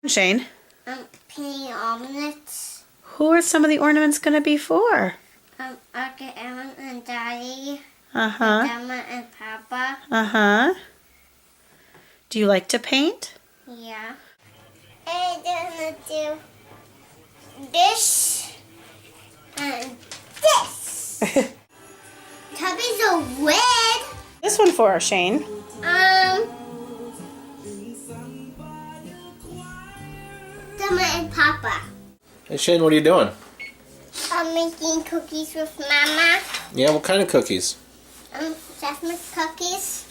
Shane, Painting omelets. who are some of the ornaments going to be for? Uncle Aaron and Daddy. Uh-huh. Mama and Papa. Uh-huh. Do you like to paint? Yeah. I'm gonna do this and this. Tubbies are red. This one for Shane. Mama and Papa. Hey Shane, what are you doing? I'm making cookies with Mama. Yeah, what kind of cookies? Jasmine cookies.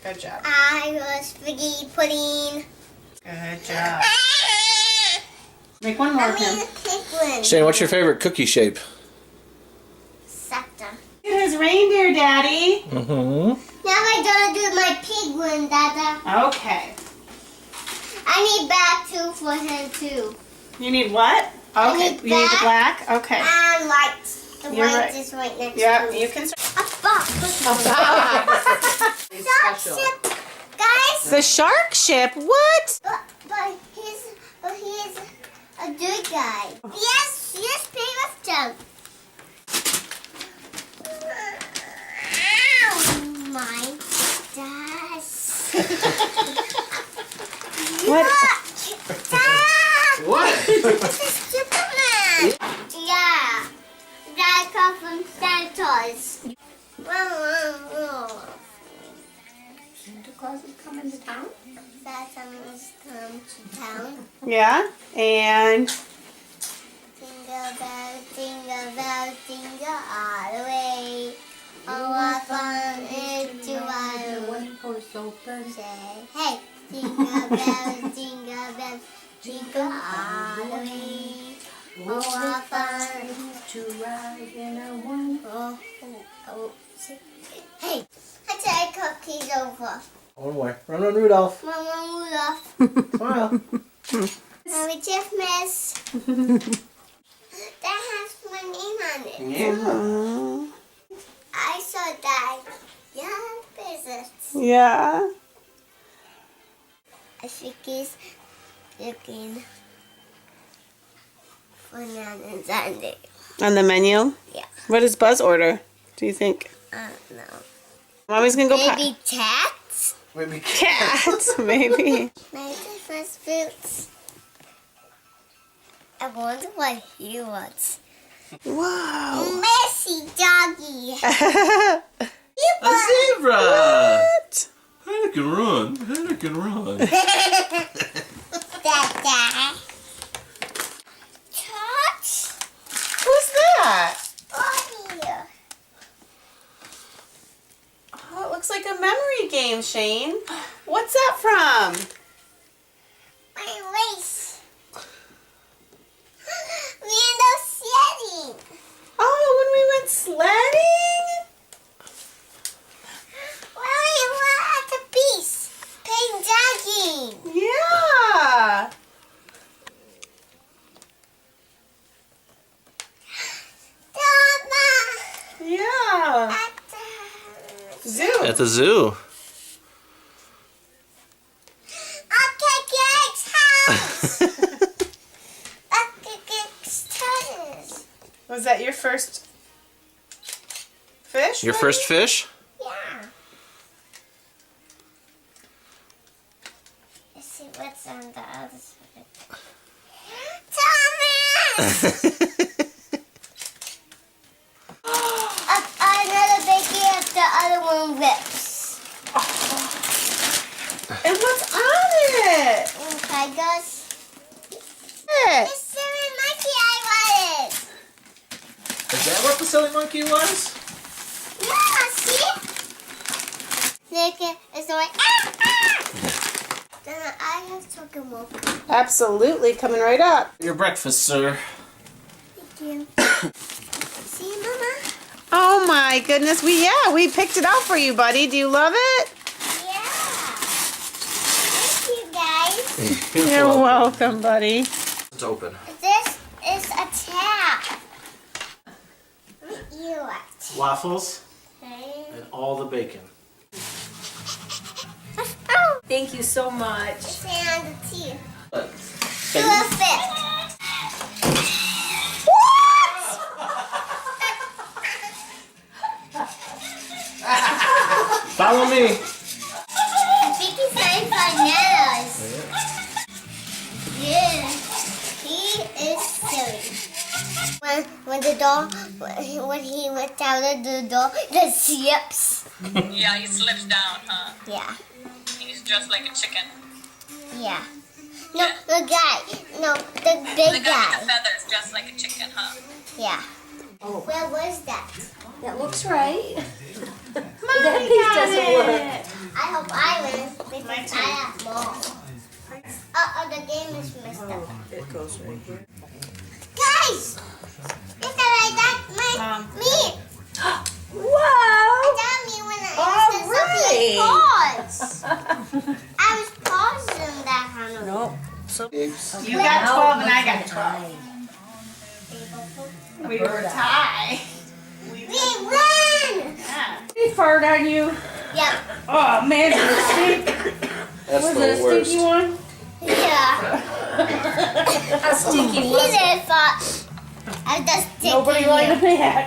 Good job. I was spaghetti pudding. Good job. Make one more I of him. made a pig one. Shane, what's your favorite cookie shape? Scepter. Look at his reindeer, Daddy. Mm-hmm. Now I gotta do my pig one, Dada. Okay. I need black too for him too. You need what? I Okay. need You need the black. black? Okay. And white. The You're white right. is right next Yeah, to you can. a box. Shark ship, guys. The shark ship? What? But he's a good guy. Yes, play with them. Ow, my gosh. What? Look, Dad. What? This is Superman. Yeah. That comes from Santa's. Santa Claus is coming to town? Santa's come to town. Yeah. And Jingle bells, jingle all the way. Oh, what fun it is to ride one horse open sleigh. Hey, jingle bells, jingle all the way. Oh, what fun it is to ride in a one horse. Hey, I take cookies over. One more. Run, Rudolph. Mama Rudolph. Smile. Merry Christmas. That has my name on it. Aw. I saw that. Yeah, business. Yeah. I think he's looking for Nan and Sunday. On the menu? Yeah. What does Buzz order, do you think? No. Mommy's gonna go Maybe cats? Maybe cat, maybe. Merry Christmas boots. I wonder what he wants. Wow. Messy doggy. A zebra! What? How can run? How can run? Dada. Touch. Who's that? Body. Oh, it looks like a memory game, Shane. What's that from? My race. We end up sledding. Oh, when we went sledding? Well, we were at the beach. Playing jogging. Yeah. Mama. Yeah. At the... Zoo. At the zoo. Okay, Greg's house. Okay, Greg's house. Was that your first fish? Your buddy? first fish? Yeah. Let's see what's on the other side. Thomas! Another baby if the other one rips. And what's on it? Okay, guys. It. It's silly monkey I wanted. Is that what the silly monkey was? Yeah, see? Look, it's like, Then I have chocolate milk. Absolutely, coming right up. Your breakfast, sir. Thank you. See, Mama? Oh my goodness, we picked it out for you, buddy. Do you love it? Yeah. Thank you, guys. You're welcome, buddy. It's open. This is a tap. What you want? Waffles Okay. and all the bacon. Oh, Thank you so much. And the teeth. Do Take- a fit. Follow me. I think he's saying bananas. Yeah. He is silly. When the dog, when he went down the door, the slips. Yeah, he slips down, huh? Yeah. He's just like a chicken. Yeah. No, the guy. No, the The big guy guy. with the feathers, just like a chicken, huh? Yeah. Oh. Where was that? That looks right. Mommy That piece got doesn't it. work. I hope I win My because turn. I have more. Oh, the game is messed up. It goes right here. Guys! Look at that. My Mom. me. Wow. Tell me when I All used to pause. I was pausing that Hannah. Nope. You got 12 and I got 12. We were tied. We won! Yeah. He farted on you. Yep. Oh man, did it stink? That's Was the it a worst. stinky one? Yeah. How stinky He was it? did thought I was just Nobody taking liked you. that.